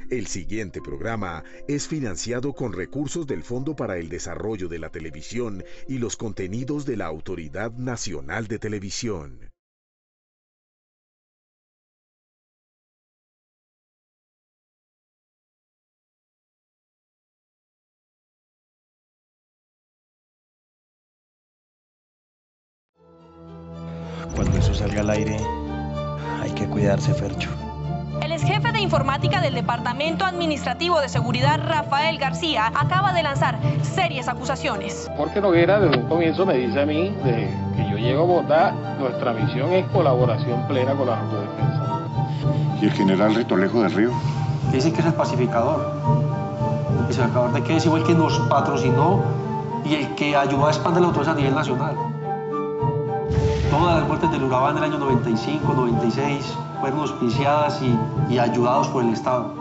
El siguiente programa es financiado con recursos del Fondo para el Desarrollo de la Televisión y los contenidos de la Autoridad Nacional de Televisión. Cuando eso salga al aire, hay que cuidarse, Fercho. El exjefe de informática del Departamento Administrativo de Seguridad, Rafael García, acaba de lanzar serias acusaciones. Jorge Noguera desde un comienzo me dice a mí, desde que yo llego a Bogotá, nuestra misión es colaboración plena con las autodefensas. ¿Y el general Ritolejo del Río? Dicen que es el pacificador. ¿El pacificador de qué? Es igual que nos patrocinó y el que ayudó a expandir la autoridad a nivel nacional. Todas las muertes del Urabá en el año 95, 96 fueron auspiciadas y ayudados por el Estado.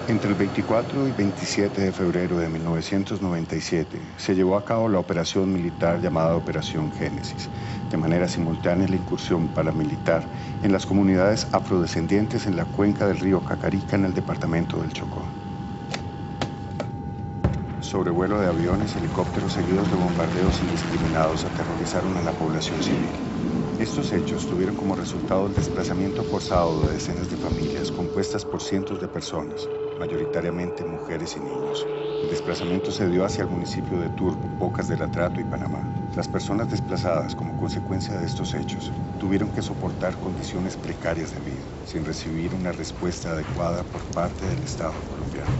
Entre el 24 y 27 de febrero de 1997 se llevó a cabo la operación militar llamada Operación Génesis. De manera simultánea la incursión paramilitar en las comunidades afrodescendientes en la cuenca del río Cacarica en el departamento del Chocó. Sobrevuelo de aviones, helicópteros seguidos de bombardeos indiscriminados aterrorizaron a la población civil. Estos hechos tuvieron como resultado el desplazamiento forzado de decenas de familias compuestas por cientos de personas, mayoritariamente mujeres y niños. El desplazamiento se dio hacia el municipio de Turbo, Bocas del Atrato y Panamá. Las personas desplazadas como consecuencia de estos hechos tuvieron que soportar condiciones precarias de vida, sin recibir una respuesta adecuada por parte del Estado colombiano.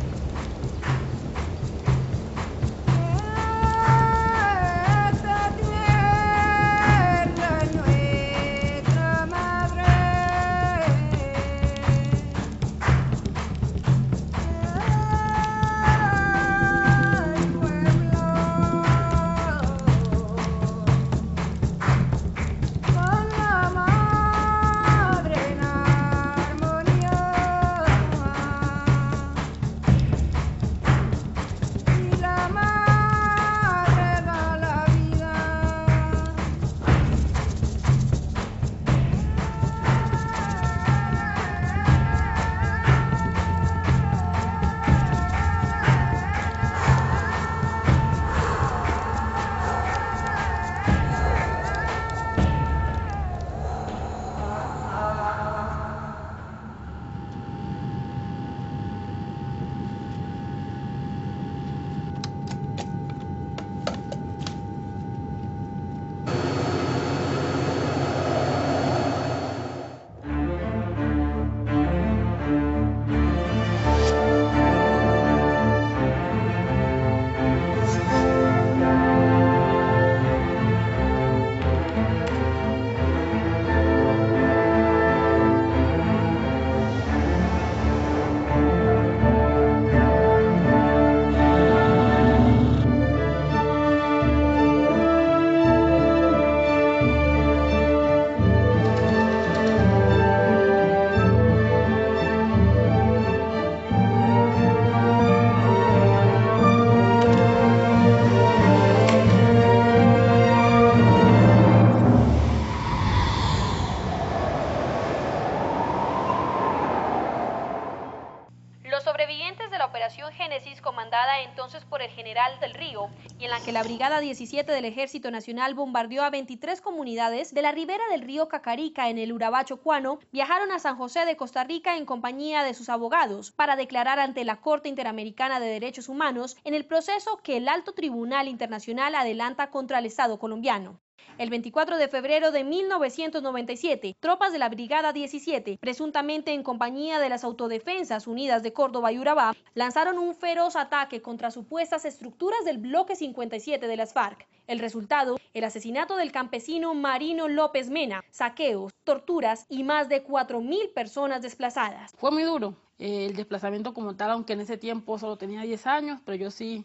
Los sobrevivientes de la Operación Génesis, comandada entonces por el general del Río, y en la que la Brigada 17 del Ejército Nacional bombardeó a 23 comunidades de la ribera del río Cacarica en el Urabá chocuano, viajaron a San José de Costa Rica en compañía de sus abogados para declarar ante la Corte Interamericana de Derechos Humanos en el proceso que el Alto Tribunal Internacional adelanta contra el Estado colombiano. El 24 de febrero de 1997, tropas de la Brigada 17, presuntamente en compañía de las Autodefensas Unidas de Córdoba y Urabá, lanzaron un feroz ataque contra supuestas estructuras del Bloque 57 de las FARC. El resultado, el asesinato del campesino Marino López Mena, saqueos, torturas y más de 4.000 personas desplazadas. Fue muy duro el desplazamiento como tal, aunque en ese tiempo solo tenía 10 años, pero yo sí,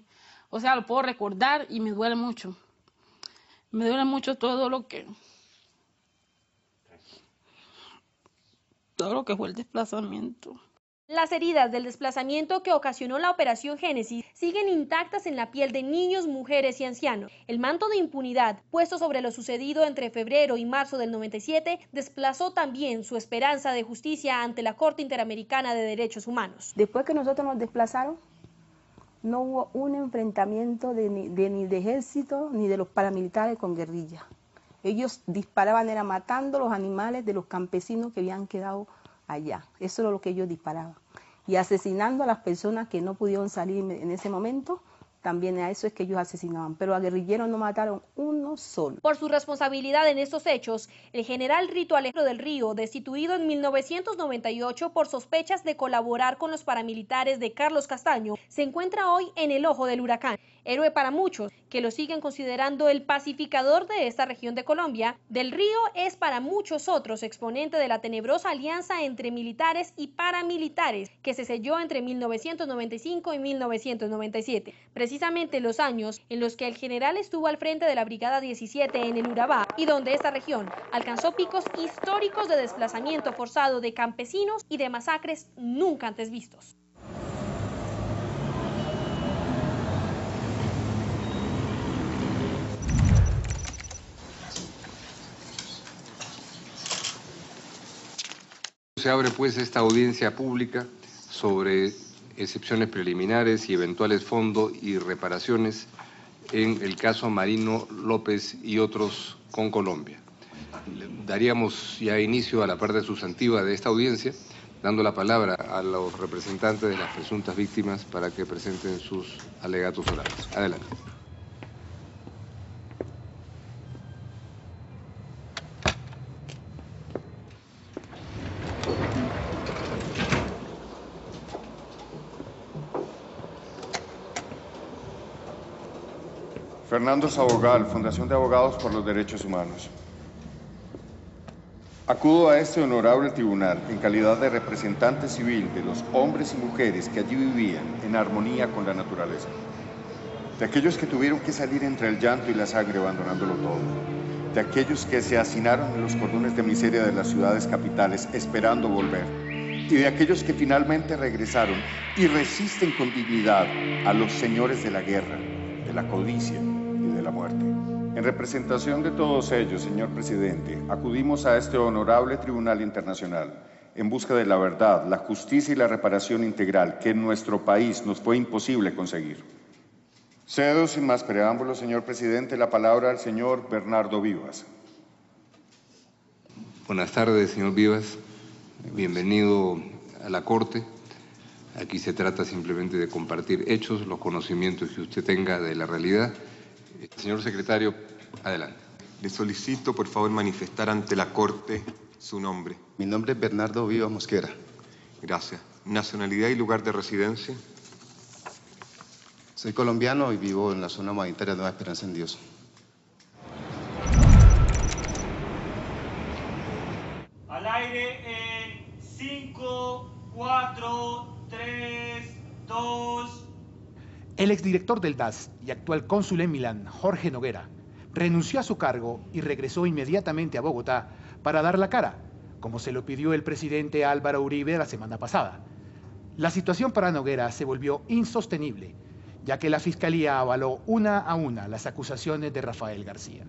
lo puedo recordar y me duele mucho. Me duele mucho todo lo que fue el desplazamiento. Las heridas del desplazamiento que ocasionó la Operación Génesis siguen intactas en la piel de niños, mujeres y ancianos. El manto de impunidad puesto sobre lo sucedido entre febrero y marzo del 97 desplazó también su esperanza de justicia ante la Corte Interamericana de Derechos Humanos. Después que nosotros nos desplazaron, no hubo un enfrentamiento ni de ejército ni de los paramilitares con guerrillas. Ellos disparaban, era matando los animales de los campesinos que habían quedado allá. Eso era lo que ellos disparaban. Y asesinando a las personas que no pudieron salir en ese momento, también a eso es que ellos asesinaban. Pero a guerrilleros no mataron uno solo. Por su responsabilidad en estos hechos, el general Rito Alejandro del Río, destituido en 1998 por sospechas de colaborar con los paramilitares de Carlos Castaño, se encuentra hoy en el ojo del huracán. Héroe para muchos, que lo siguen considerando el pacificador de esta región de Colombia, Del Río es para muchos otros exponente de la tenebrosa alianza entre militares y paramilitares que se selló entre 1995 y 1997, precisamente los años en los que el general estuvo al frente de la Brigada 17 en el Urabá y donde esta región alcanzó picos históricos de desplazamiento forzado de campesinos y de masacres nunca antes vistos. Se abre pues esta audiencia pública sobre excepciones preliminares y eventuales fondos y reparaciones en el caso Marino López y otros con Colombia. Daríamos ya inicio a la parte sustantiva de esta audiencia, dando la palabra a los representantes de las presuntas víctimas para que presenten sus alegatos orales. Adelante. Fernando Sabogal, Fundación de Abogados por los Derechos Humanos. Acudo a este honorable tribunal en calidad de representante civil de los hombres y mujeres que allí vivían en armonía con la naturaleza. De aquellos que tuvieron que salir entre el llanto y la sangre abandonándolo todo. De aquellos que se hacinaron en los cordones de miseria de las ciudades capitales esperando volver. Y de aquellos que finalmente regresaron y resisten con dignidad a los señores de la guerra, de la codicia y de la muerte. En representación de todos ellos, señor presidente, acudimos a este honorable tribunal internacional en busca de la verdad, la justicia y la reparación integral que en nuestro país nos fue imposible conseguir. Cedo sin más preámbulos, señor presidente, la palabra al señor Bernardo Vivas. Buenas tardes, señor Vivas. Bienvenido a la Corte. Aquí se trata simplemente de compartir hechos, los conocimientos que usted tenga de la realidad. Señor secretario, adelante. Le solicito, por favor, manifestar ante la Corte su nombre. Mi nombre es Bernardo Vivas Mosquera. Gracias. Nacionalidad y lugar de residencia. Soy colombiano y vivo en la zona humanitaria de Nueva Esperanza en Dios. Al aire en 5, 4, 3, 2... El exdirector del DAS y actual cónsul en Milán, Jorge Noguera, renunció a su cargo y regresó inmediatamente a Bogotá para dar la cara, como se lo pidió el presidente Álvaro Uribe la semana pasada. La situación para Noguera se volvió insostenible, ya que la Fiscalía avaló una a una las acusaciones de Rafael García.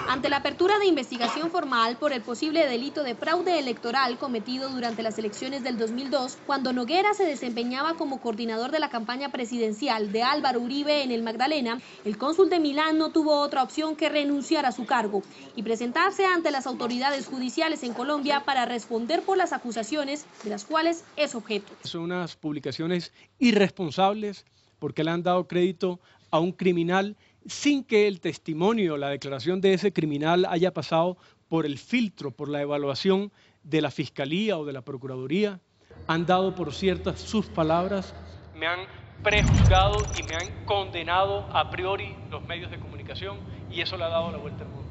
Ante la apertura de investigación formal por el posible delito de fraude electoral cometido durante las elecciones del 2002, cuando Noguera se desempeñaba como coordinador de la campaña presidencial de Álvaro Uribe en el Magdalena, el cónsul de Milán no tuvo otra opción que renunciar a su cargo y presentarse ante las autoridades judiciales en Colombia para responder por las acusaciones de las cuales es objeto. Son unas publicaciones irresponsables porque le han dado crédito a un criminal sin que el testimonio, la declaración de ese criminal haya pasado por el filtro, por la evaluación de la Fiscalía o de la Procuraduría. Han dado por ciertas sus palabras, me han prejuzgado y me han condenado a priori los medios de comunicación y eso le ha dado la vuelta al mundo.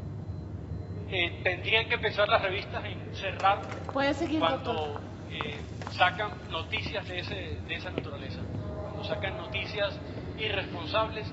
Tendrían que empezar las revistas en cerrar cuando sacan noticias de esa naturaleza, cuando sacan noticias irresponsables.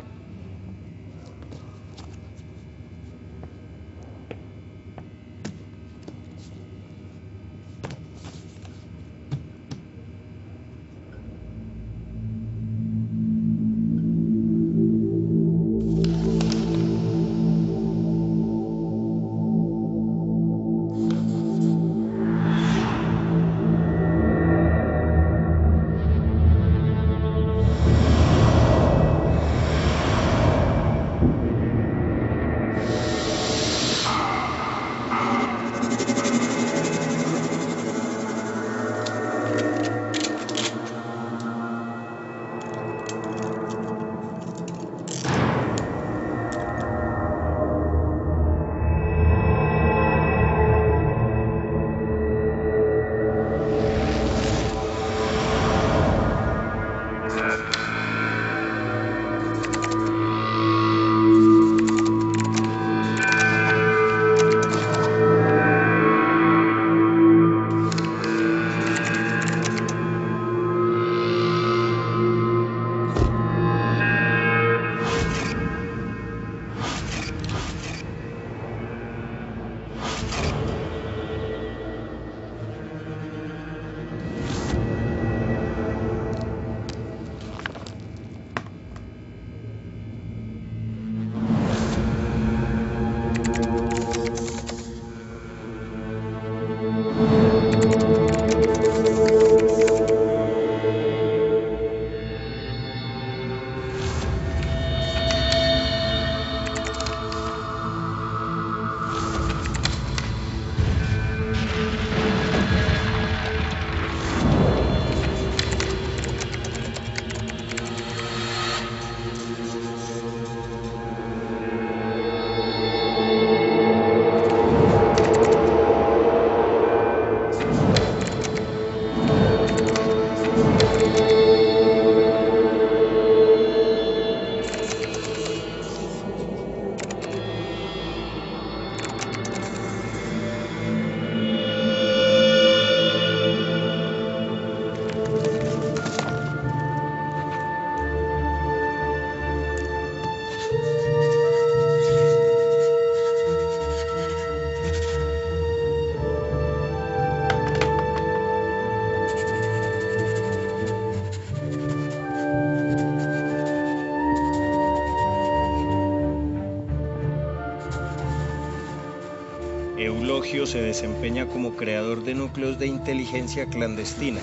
Eulogio se desempeña como creador de núcleos de inteligencia clandestina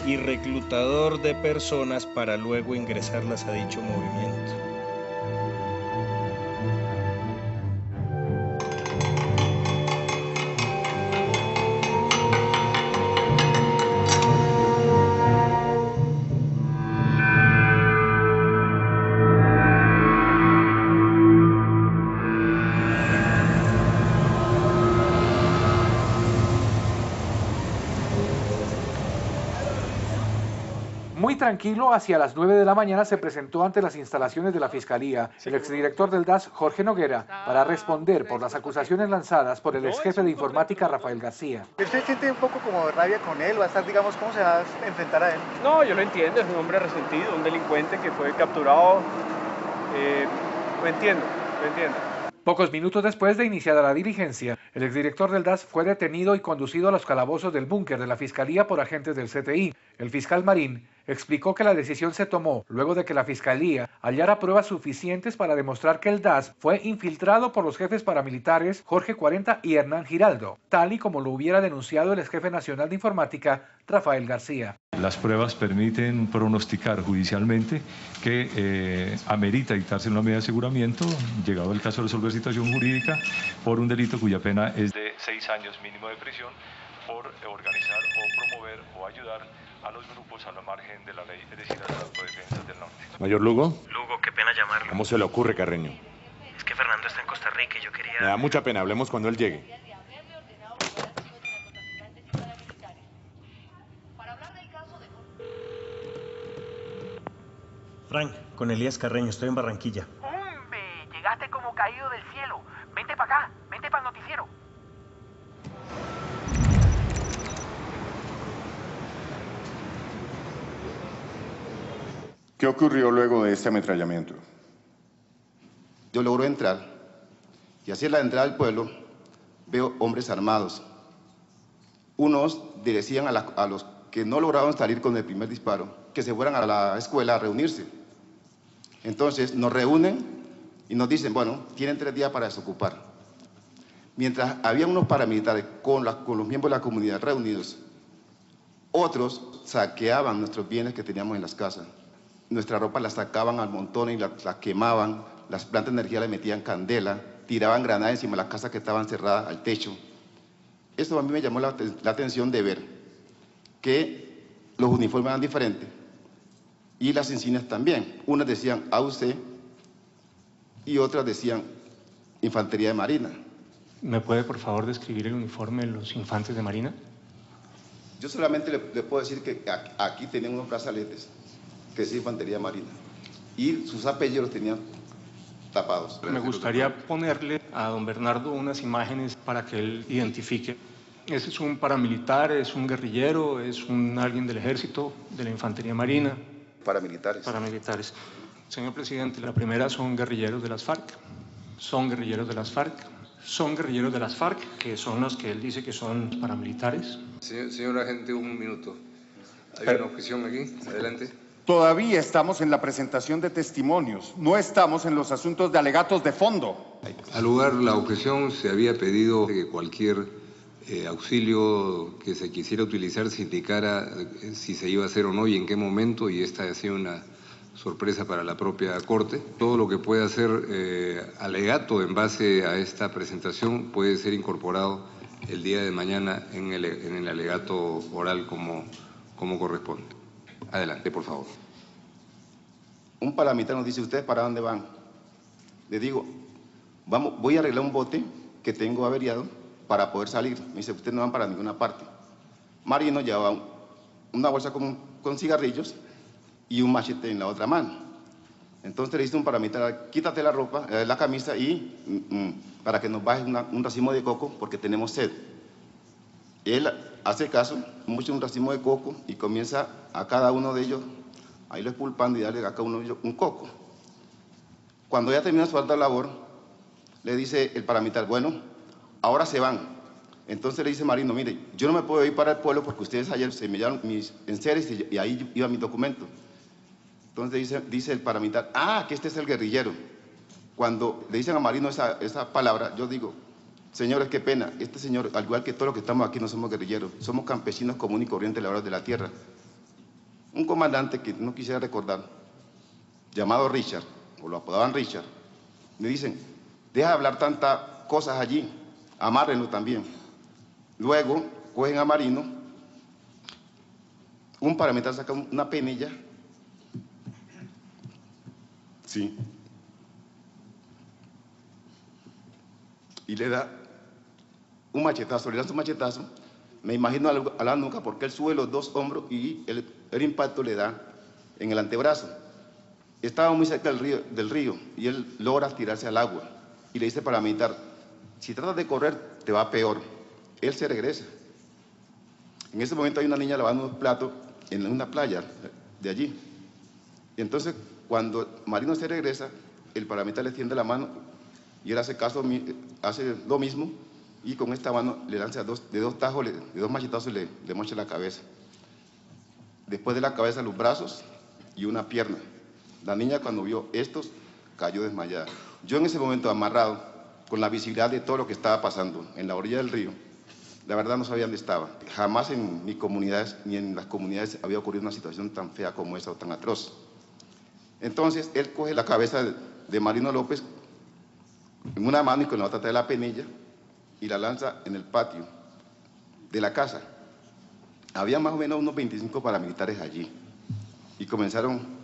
y reclutador de personas para luego ingresarlas a dicho movimiento. Muy tranquilo, hacia las 9 de la mañana se presentó ante las instalaciones de la Fiscalía el exdirector del DAS, Jorge Noguera, para responder por las acusaciones lanzadas por el exjefe de informática, Rafael García. ¿Usted siente un poco como de rabia con él? ¿Va a estar, digamos, cómo se va a enfrentar a él? No, yo lo entiendo, es un hombre resentido, un delincuente que fue capturado. Lo entiendo. Pocos minutos después de iniciada la diligencia, el exdirector del DAS fue detenido y conducido a los calabozos del búnker de la Fiscalía por agentes del CTI. El fiscal Marín explicó que la decisión se tomó luego de que la Fiscalía hallara pruebas suficientes para demostrar que el DAS fue infiltrado por los jefes paramilitares Jorge 40 y Hernán Giraldo, tal y como lo hubiera denunciado el exjefe nacional de informática, Rafael García. Las pruebas permiten pronosticar judicialmente que amerita dictarse una medida de aseguramiento, llegado el caso de resolver situación jurídica, por un delito cuya pena es de 6 años mínimo de prisión por organizar o promover o ayudar a los grupos a la margen de la ley, es decir, a las autodefensas del norte. Mayor Lugo. Lugo, qué pena llamarlo. ¿Cómo se le ocurre, Carreño? Es que Fernando está en Costa Rica y yo quería... Me da mucha pena, hablemos cuando él llegue. Frank, con Elías Carreño, estoy en Barranquilla. ¡Hombre! Llegaste como caído del cielo. Vente para acá, vente para el noticiero. ¿Qué ocurrió luego de este ametrallamiento? Yo logro entrar y hacia la entrada del pueblo veo hombres armados. Unos decían a los que no lograban salir con el primer disparo que se fueran a la escuela a reunirse. Entonces nos reúnen y nos dicen, bueno, tienen 3 días para desocupar. Mientras había unos paramilitares con los miembros de la comunidad reunidos, otros saqueaban nuestros bienes que teníamos en las casas. Nuestra ropa la sacaban al montón y la quemaban, las plantas de energía le metían candela, tiraban granadas encima de las casas que estaban cerradas al techo. Esto a mí me llamó la atención de ver que los uniformes eran diferentes y las insignias también. Unas decían AUC y otras decían Infantería de Marina. ¿Me puede, por favor, describir el uniforme de los infantes de Marina? Yo solamente le puedo decir que aquí tenían unos brazaletes, que es Infantería de Marina, y sus apellidos los tenían tapados. Me gustaría ponerle a don Bernardo unas imágenes para que él identifique. Ese es un paramilitar, es un guerrillero, es alguien del ejército, de la Infantería Marina. Paramilitares. Paramilitares. Señor presidente, la primera son guerrilleros de las FARC. Son guerrilleros de las FARC. Son guerrilleros de las FARC, que son los que él dice que son paramilitares. Señor agente, un minuto. Hay una objeción aquí. Adelante. Todavía estamos en la presentación de testimonios, no estamos en los asuntos de alegatos de fondo. Al lugar la objeción, se había pedido que cualquier auxilio que se quisiera utilizar se indicara si se iba a hacer o no y en qué momento, y esta ha sido una sorpresa para la propia Corte. Todo lo que pueda ser alegato en base a esta presentación puede ser incorporado el día de mañana en el alegato oral como corresponde. Adelante, por favor. Un paramilitar nos dice, ¿ustedes para dónde van? Le digo, voy a arreglar un bote que tengo averiado para poder salir. Me dice, ustedes no van para ninguna parte. Marino llevaba una bolsa con cigarrillos y un machete en la otra mano. Entonces le dice un paramilitar, quítate la ropa, la camisa y para que nos bajes un racimo de coco porque tenemos sed. Él hace caso, mucho un racimo de coco y comienza a cada uno de ellos a irlo expulpando y darle a cada uno de ellos un coco. Cuando ya termina su alta labor, le dice el paramilitar, bueno, ahora se van. Entonces le dice Marino, mire, yo no me puedo ir para el pueblo porque ustedes ayer se me llevaron mis enseres y ahí iba mi documento. Entonces dice el paramilitar, que este es el guerrillero. Cuando le dicen a Marino esa palabra, yo digo, Señores, qué pena. Este señor, al igual que todos los que estamos aquí, no somos guerrilleros. Somos campesinos comunes y corrientes, labradores de la tierra. Un comandante que no quisiera recordar, llamado Richard, o lo apodaban Richard, me dicen, deja de hablar tantas cosas allí, amárrenlo también. Luego, cogen a Marino, un paramilitar saca una penilla, sí, y le da un machetazo, le lanza un machetazo, me imagino a la nuca porque él sube los dos hombros y el impacto le da en el antebrazo. Estaba muy cerca del río y él logra tirarse al agua y le dice paramilitar, si tratas de correr te va peor. Él se regresa. En ese momento hay una niña lavando unos platos en una playa de allí. Y entonces cuando Marino se regresa, el paramilitar le tiende la mano y él hace lo mismo y con esta mano le lanza de dos tajos, de dos machetazos le mocha la cabeza. Después de la cabeza los brazos y una pierna. La niña cuando vio estos cayó desmayada. Yo en ese momento amarrado, con la visibilidad de todo lo que estaba pasando en la orilla del río, la verdad no sabía dónde estaba. Jamás en mis comunidades ni en las comunidades había ocurrido una situación tan fea como esa o tan atroz. Entonces él coge la cabeza de Marino López en una mano y con la otra trae la penilla y la lanza en el patio de la casa. Había más o menos unos 25 paramilitares allí y comenzaron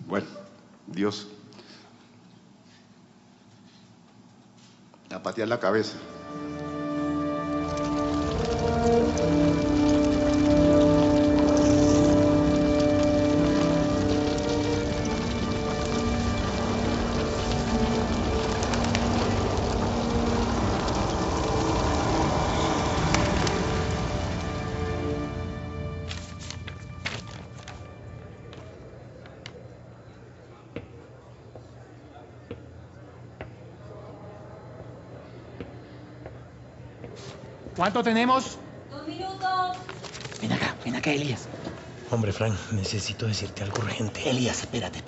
bueno, Dios, a patear la cabeza. ¿Cuánto tenemos? 2 minutos. Ven acá, Elías. Hombre, Frank, necesito decirte algo urgente. Elías, espérate.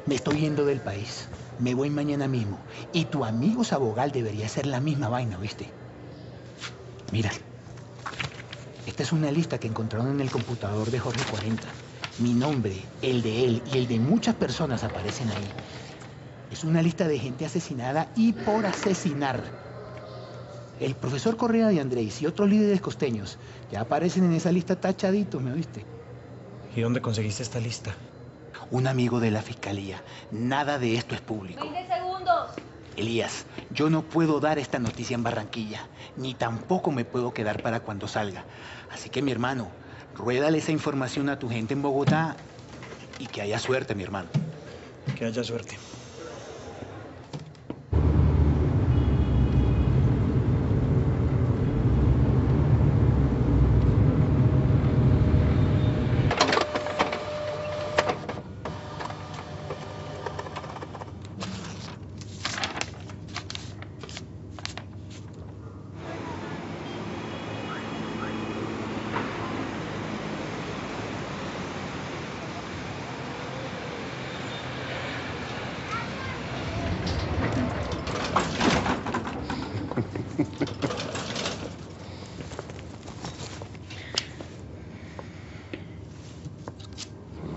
Me estoy yendo del país. Me voy mañana mismo. Y tu amigo Sabogal debería hacer la misma vaina, ¿viste? Mira. Esta es una lista que encontraron en el computador de Jorge 40. Mi nombre, el de él y el de muchas personas aparecen ahí. Es una lista de gente asesinada y por asesinar. El profesor Correa de Andrés y otros líderes costeños ya aparecen en esa lista tachaditos, ¿me oíste? ¿Y dónde conseguiste esta lista? Un amigo de la fiscalía. Nada de esto es público. 20 segundos. Elías, yo no puedo dar esta noticia en Barranquilla, ni tampoco me puedo quedar para cuando salga. Así que, mi hermano, ruédale esa información a tu gente en Bogotá y que haya suerte, mi hermano. Que haya suerte.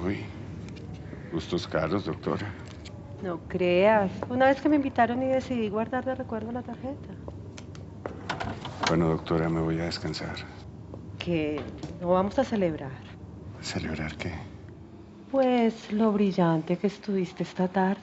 Uy, gustos caros, doctora. No creas. Una vez que me invitaron y decidí guardar de recuerdo la tarjeta. Bueno, doctora, me voy a descansar. Que no vamos a celebrar. ¿Celebrar qué? Pues lo brillante que estuviste esta tarde.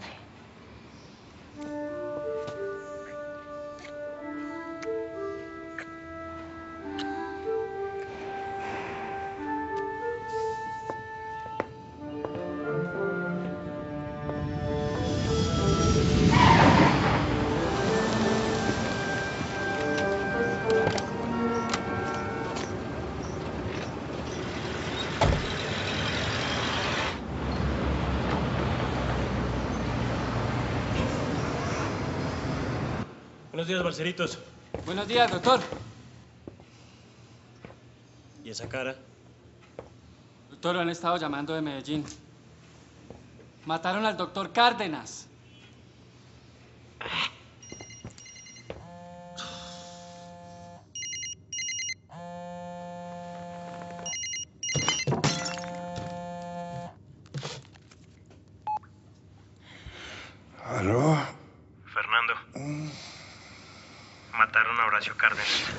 Buenos días, balseritos. Buenos días, doctor. ¿Y esa cara? Doctor, lo han estado llamando de Medellín. Mataron al doctor Cárdenas. ¿Aló? Fernando. Mataron a Horacio Cárdenas.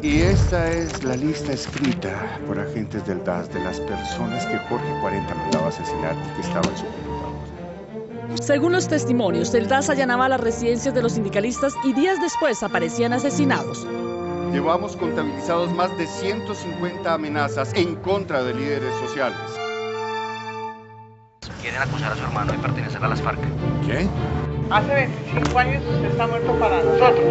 Y esta es la lista escrita por agentes del DAS de las personas que Jorge 40 mandaba asesinar y que estaban suplementados. Según los testimonios, el DAS allanaba las residencias de los sindicalistas y días después aparecían asesinados. Llevamos contabilizados más de 150 amenazas en contra de líderes sociales. Quieren acusar a su hermano de pertenecer a las FARC. ¿Qué? Hace 25 años usted está muerto para nosotros.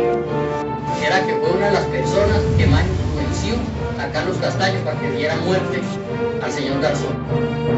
Era que fue una de las personas que más influenció a Carlos Castaño para que diera muerte al señor Garzón.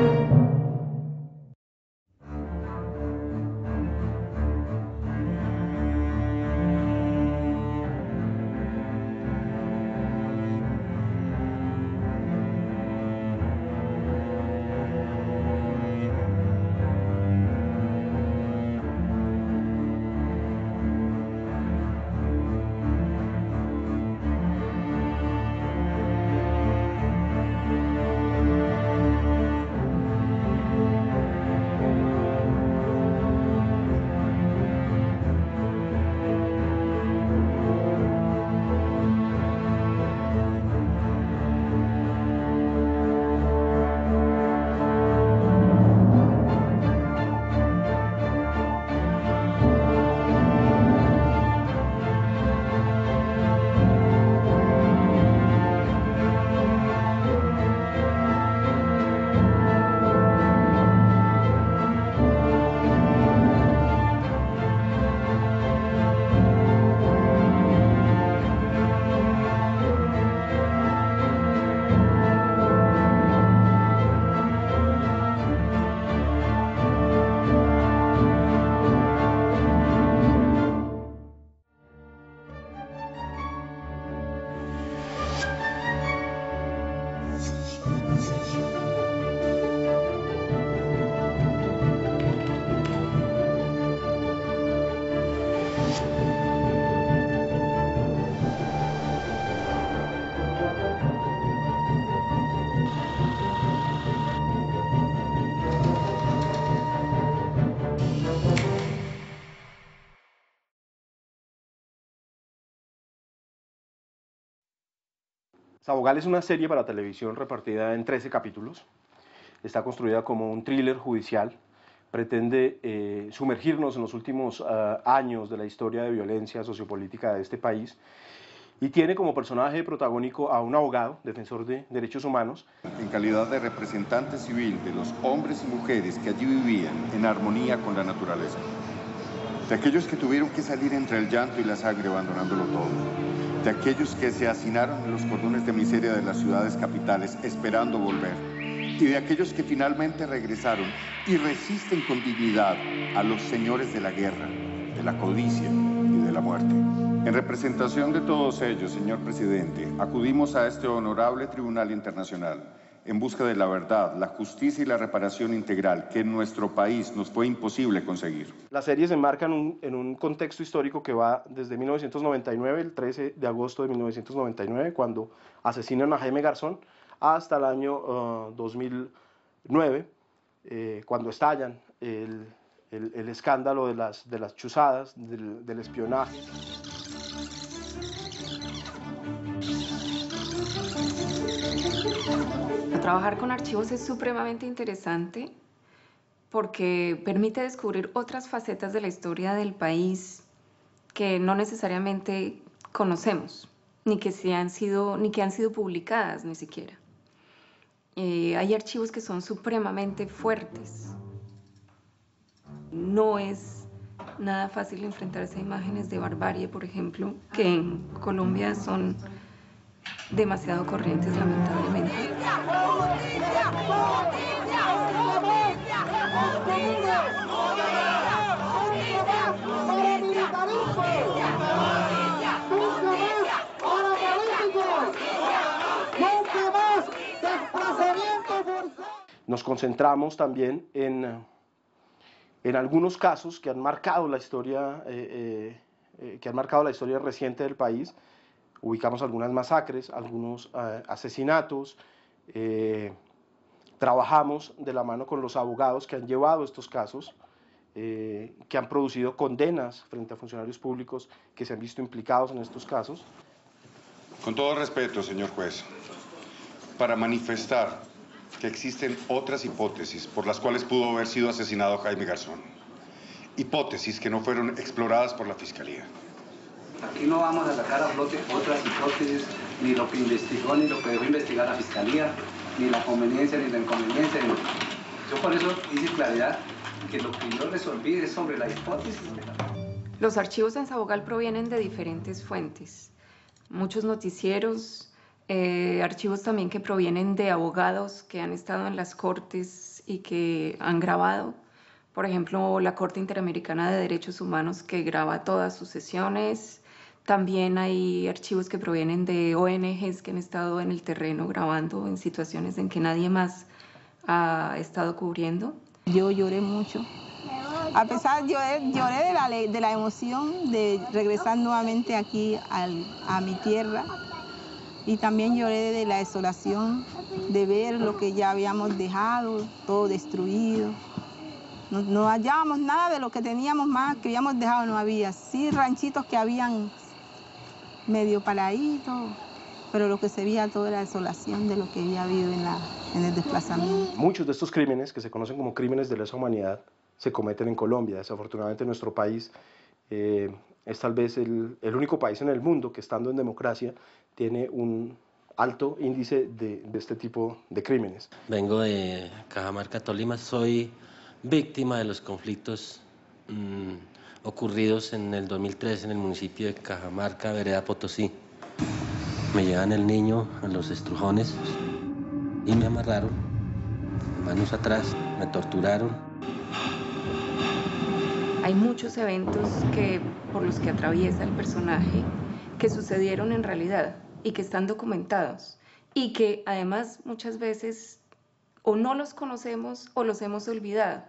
Sabogal es una serie para televisión repartida en 13 capítulos. Está construida como un thriller judicial. Pretende sumergirnos en los últimos años de la historia de violencia sociopolítica de este país. Y tiene como personaje protagónico a un abogado, defensor de derechos humanos. En calidad de representante civil de los hombres y mujeres que allí vivían en armonía con la naturaleza. De aquellos que tuvieron que salir entre el llanto y la sangre abandonándolo todo. De aquellos que se hacinaron en los cordones de miseria de las ciudades capitales esperando volver. Y de aquellos que finalmente regresaron y resisten con dignidad a los señores de la guerra, de la codicia y de la muerte. En representación de todos ellos, señor presidente, acudimos a este honorable Tribunal Internacional en busca de la verdad, la justicia y la reparación integral que en nuestro país nos fue imposible conseguir. La serie se enmarca en un contexto histórico que va desde 1999, el 13 de agosto de 1999, cuando asesinan a Jaime Garzón, hasta el año 2009, cuando estallan el escándalo de las chuzadas, del espionaje. Trabajar con archivos es supremamente interesante porque permite descubrir otras facetas de la historia del país que no necesariamente conocemos, ni que han sido publicadas ni siquiera. Hay archivos que son supremamente fuertes. No es nada fácil enfrentarse a imágenes de barbarie, por ejemplo, que en Colombia son demasiado corrientes, lamentablemente. Nos concentramos también en algunos casos que han marcado la historia, reciente del país. Ubicamos algunas masacres, algunos asesinatos. Trabajamos de la mano con los abogados que han llevado estos casos, que han producido condenas frente a funcionarios públicos que se han visto implicados en estos casos. Con todo respeto, señor juez, para manifestar que existen otras hipótesis por las cuales pudo haber sido asesinado Jaime Garzón. Hipótesis que no fueron exploradas por la Fiscalía. Aquí no vamos a sacar a flote otras hipótesis, ni lo que investigó, ni lo que dejó investigar la Fiscalía, ni la conveniencia, ni la inconveniencia. Yo por eso hice claridad que lo que yo resolví es sobre la hipótesis. Los archivos en Sabogal provienen de diferentes fuentes. Muchos noticieros, archivos también que provienen de abogados que han estado en las cortes y que han grabado. Por ejemplo, la Corte Interamericana de Derechos Humanos que graba todas sus sesiones. También hay archivos que provienen de ONGs que han estado en el terreno grabando en situaciones en que nadie más ha estado cubriendo. Yo lloré mucho. A pesar, lloré de la emoción de regresar nuevamente aquí a mi tierra. Y también lloré de la desolación, de ver lo que ya habíamos dejado, todo destruido. No hallábamos nada de lo que teníamos más, que habíamos dejado, no había. Sí, ranchitos que habían medio paraditos, pero lo que se veía toda la desolación de lo que había habido en el desplazamiento. Muchos de estos crímenes, que se conocen como crímenes de lesa humanidad, se cometen en Colombia. Desafortunadamente nuestro país es tal vez el único país en el mundo que, estando en democracia, tiene un alto índice de este tipo de crímenes. Vengo de Cajamarca, Tolima, soy víctima de los conflictos ocurridos en el 2003 en el municipio de Cajamarca, vereda Potosí. Me llevan el niño a los estrujones y me amarraron, manos atrás, me torturaron. Hay muchos eventos por los que atraviesa el personaje que sucedieron en realidad y que están documentados y que además muchas veces o no los conocemos o los hemos olvidado.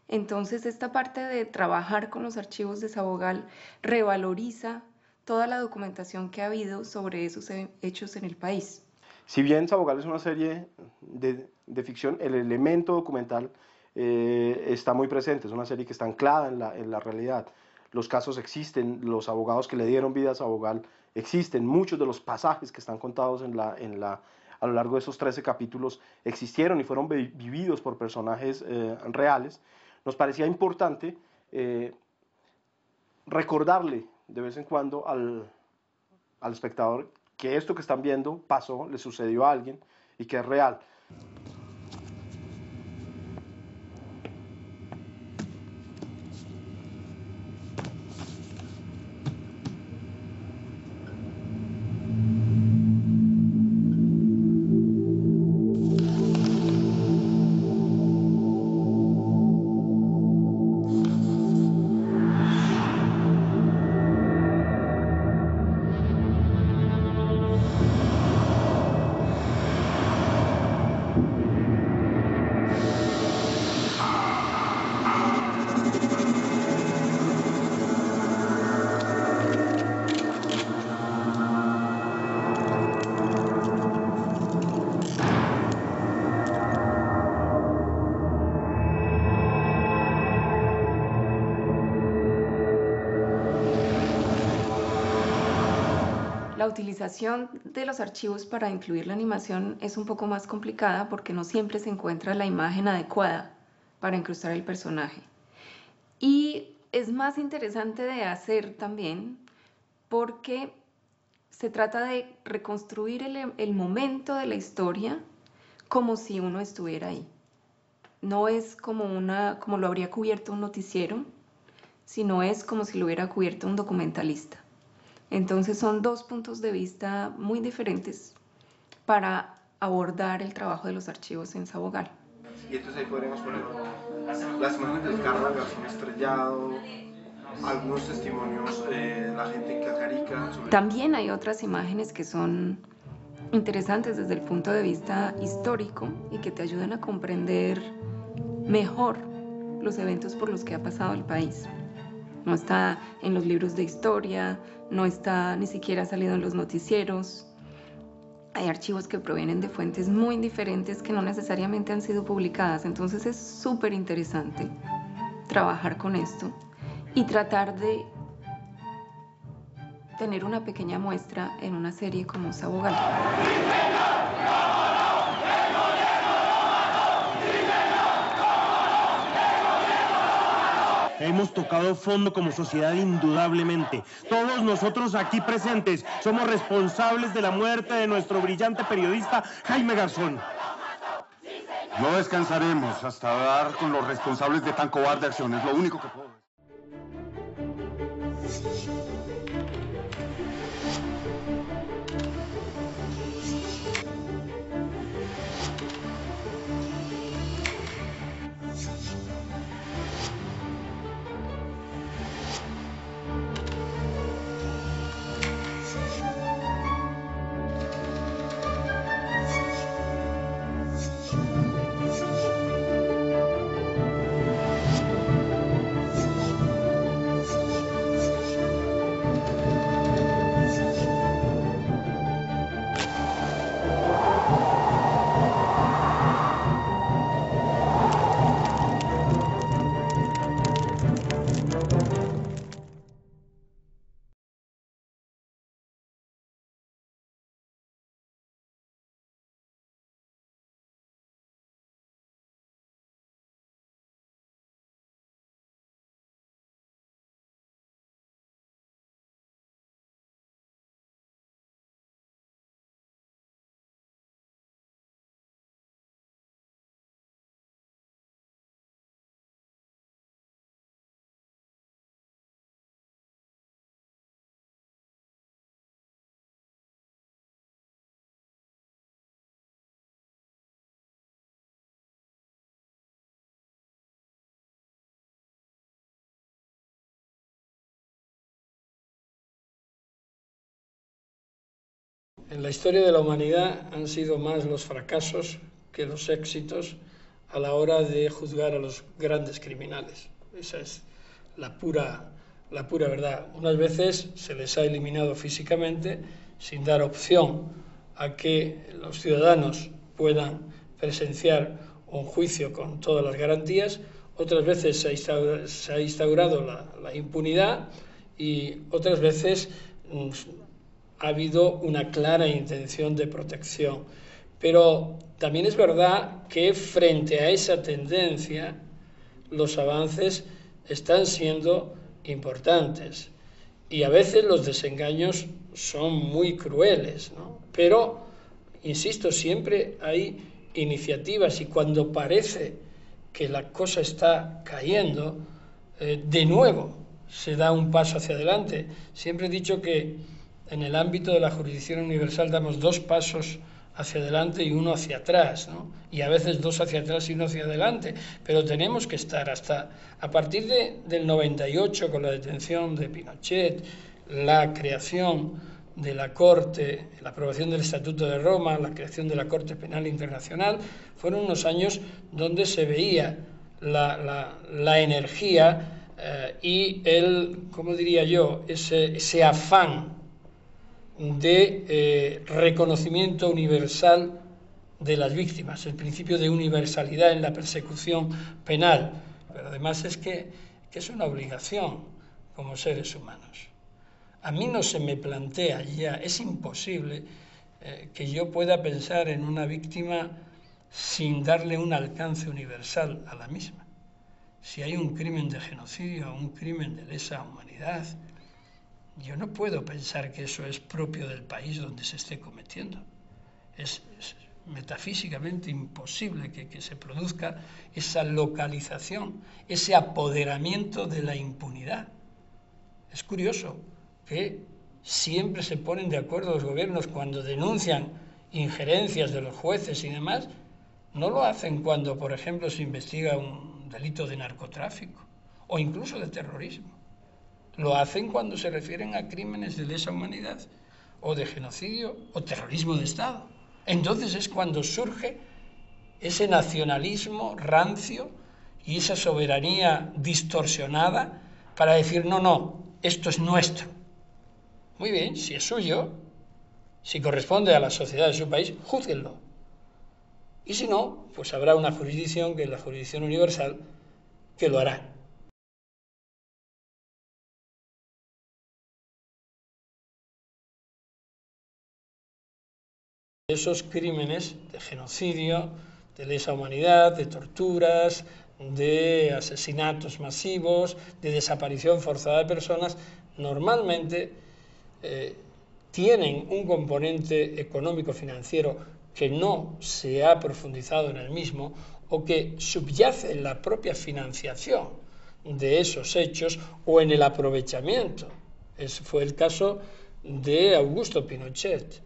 Entonces esta parte de trabajar con los archivos de Sabogal revaloriza toda la documentación que ha habido sobre esos hechos en el país. Si bien Sabogal es una serie de ficción, el elemento documental está muy presente, es una serie que está anclada en la realidad. Los casos existen, los abogados que le dieron vida a Sabogal existen muchos de los pasajes que están contados a lo largo de esos 13 capítulos, existieron y fueron vividos por personajes reales, nos parecía importante recordarle de vez en cuando al espectador que esto que están viendo pasó, le sucedió a alguien y que es real. La utilización de los archivos para incluir la animación es un poco más complicada porque no siempre se encuentra la imagen adecuada para incrustar el personaje. Y es más interesante de hacer también porque se trata de reconstruir el momento de la historia como si uno estuviera ahí. No es como lo habría cubierto un noticiero, sino es como si lo hubiera cubierto un documentalista. Entonces son dos puntos de vista muy diferentes para abordar el trabajo de los archivos en Sabogal. Y entonces ahí podríamos poner las imágenes del carro de Garzón estrellado, algunos testimonios de la gente en Cacarica. También hay otras imágenes que son interesantes desde el punto de vista histórico y que te ayudan a comprender mejor los eventos por los que ha pasado el país. No está en los libros de historia, no está ni siquiera salido en los noticieros. Hay archivos que provienen de fuentes muy diferentes que no necesariamente han sido publicadas. Entonces es súper interesante trabajar con esto y tratar de tener una pequeña muestra en una serie como Sabogal. Hemos tocado fondo como sociedad indudablemente. Todos nosotros aquí presentes somos responsables de la muerte de nuestro brillante periodista Jaime Garzón. No descansaremos hasta dar con los responsables de tan cobarde acción. Es lo único que puedo decir. En la historia de la humanidad han sido más los fracasos que los éxitos a la hora de juzgar a los grandes criminales. Esa es la pura verdad. Unas veces se les ha eliminado físicamente sin dar opción a que los ciudadanos puedan presenciar un juicio con todas las garantías. Otras veces se ha instaurado la impunidad y otras veces ha habido una clara intención de protección. Pero también es verdad que frente a esa tendencia los avances están siendo importantes y a veces los desengaños son muy crueles, ¿no? Pero, insisto, siempre hay iniciativas y cuando parece que la cosa está cayendo, de nuevo se da un paso hacia adelante. Siempre he dicho que en el ámbito de la jurisdicción universal damos 2 pasos hacia adelante y 1 hacia atrás, ¿no? Y a veces 2 hacia atrás y 1 hacia adelante, pero tenemos que estar hasta a partir del 98 con la detención de Pinochet, la creación de la Corte, la aprobación del Estatuto de Roma, la creación de la Corte Penal Internacional, fueron unos años donde se veía la energía y ¿cómo diría yo?, ese afán de reconocimiento universal de las víctimas, el principio de universalidad en la persecución penal. Pero además es que es una obligación como seres humanos. A mí no se me plantea ya, es imposible que yo pueda pensar en una víctima sin darle un alcance universal a la misma. Si hay un crimen de genocidio o un crimen de lesa humanidad, yo no puedo pensar que eso es propio del país donde se esté cometiendo. Es metafísicamente imposible que se produzca esa localización, ese apoderamiento de la impunidad. Es curioso que siempre se ponen de acuerdo los gobiernos cuando denuncian injerencias de los jueces y demás, no lo hacen cuando, por ejemplo, se investiga un delito de narcotráfico o incluso de terrorismo. Lo hacen cuando se refieren a crímenes de lesa humanidad o de genocidio o terrorismo de Estado. Entonces es cuando surge ese nacionalismo rancio y esa soberanía distorsionada para decir no, esto es nuestro. Muy bien, si es suyo, si corresponde a la sociedad de su país, júzguenlo. Y si no, pues habrá una jurisdicción, que es la jurisdicción universal, que lo hará. Esos crímenes de genocidio, de lesa humanidad, de torturas, de asesinatos masivos, de desaparición forzada de personas, normalmente tienen un componente económico-financiero que no se ha profundizado en el mismo o que subyace en la propia financiación de esos hechos o en el aprovechamiento. Ese fue el caso de Augusto Pinochet.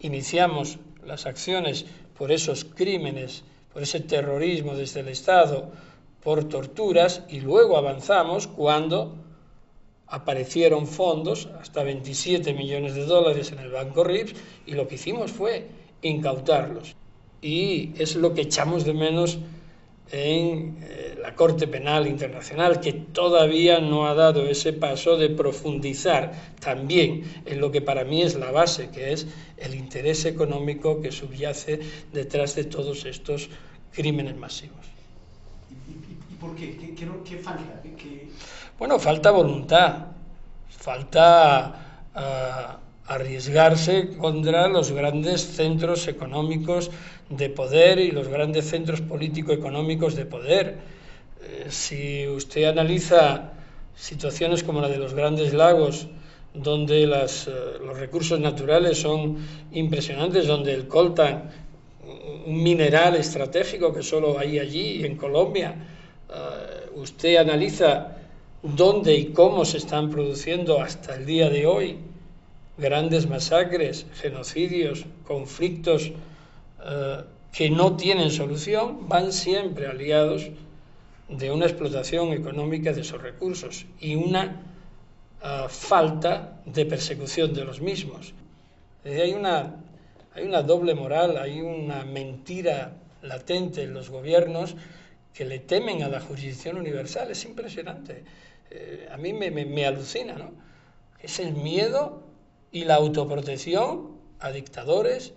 Iniciamos las acciones por esos crímenes, por ese terrorismo desde el Estado, por torturas, y luego avanzamos cuando aparecieron fondos, hasta 27 millones de dólares en el Banco RIPS, y lo que hicimos fue incautarlos. Y es lo que echamos de menos en la Corte Penal Internacional, que todavía no ha dado ese paso de profundizar también en lo que para mí es la base, que es el interés económico que subyace detrás de todos estos crímenes masivos. ¿Y por qué? ¿Qué falta? Bueno, falta voluntad, falta arriesgarse contra los grandes centros económicos de poder y los grandes centros político-económicos de poder. Si usted analiza situaciones como la de los Grandes Lagos, donde los recursos naturales son impresionantes, donde el coltan, un mineral estratégico que solo hay allí en Colombia, usted analiza dónde y cómo se están produciendo hasta el día de hoy grandes masacres, genocidios, conflictos que no tienen solución, van siempre aliados de una explotación económica de esos recursos y una falta de persecución de los mismos. Hay una doble moral, hay una mentira latente en los gobiernos que le temen a la jurisdicción universal. Es impresionante. A mí me alucina, ¿no? Es el miedo y la autoprotección a dictadores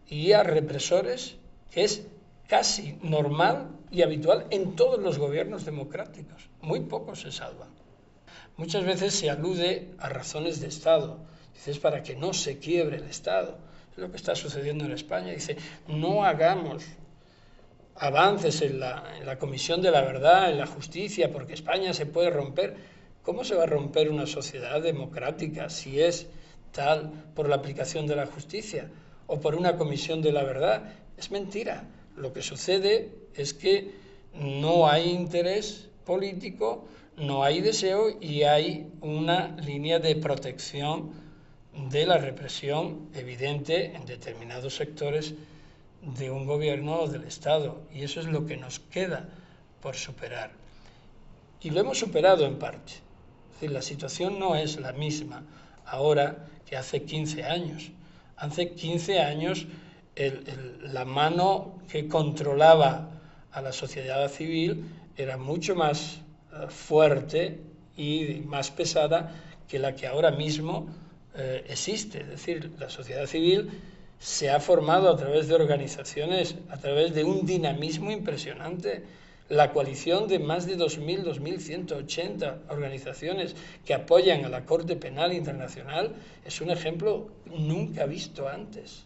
y a represores, que es casi normal y habitual en todos los gobiernos democráticos. Muy pocos se salvan. Muchas veces se alude a razones de Estado. Dice, es para que no se quiebre el Estado. Es lo que está sucediendo en España. Dice, no hagamos avances en la Comisión de la Verdad, en la justicia, porque España se puede romper. ¿Cómo se va a romper una sociedad democrática si es tal por la aplicación de la justicia o por una Comisión de la Verdad? Es mentira. Lo que sucede es que no hay interés político, no hay deseo y hay una línea de protección de la represión evidente en determinados sectores de un gobierno o del Estado. Y eso es lo que nos queda por superar. Y lo hemos superado en parte. Es decir, la situación no es la misma ahora que hace 15 años. Hace 15 años la mano que controlaba a la sociedad civil era mucho más fuerte y más pesada que la que ahora mismo existe. Es decir, la sociedad civil se ha formado a través de organizaciones, a través de un dinamismo impresionante. La coalición de más de 2.000, 2.180 organizaciones que apoyan a la Corte Penal Internacional es un ejemplo nunca visto antes.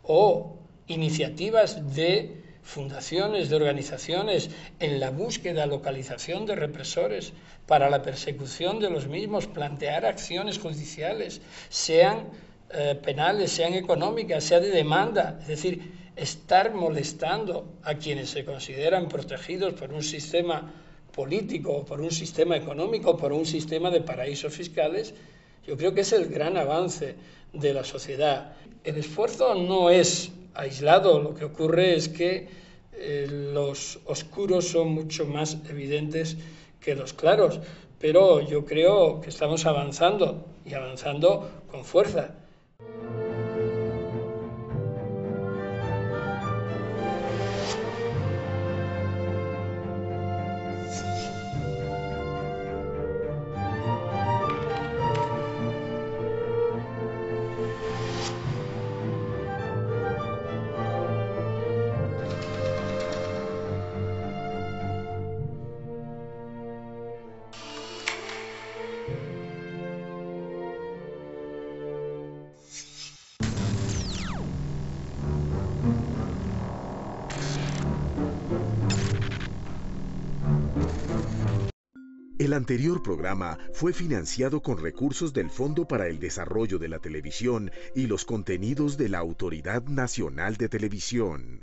O iniciativas de fundaciones, de organizaciones en la búsqueda, localización de represores para la persecución de los mismos, plantear acciones judiciales, sean penales, sean económicas, sea de demanda, es decir, estar molestando a quienes se consideran protegidos por un sistema político, por un sistema económico, por un sistema de paraísos fiscales, yo creo que es el gran avance de la sociedad. El esfuerzo no es aislado, lo que ocurre es que los oscuros son mucho más evidentes que los claros, pero yo creo que estamos avanzando y avanzando con fuerza. El anterior programa fue financiado con recursos del Fondo para el Desarrollo de la Televisión y los contenidos de la Autoridad Nacional de Televisión.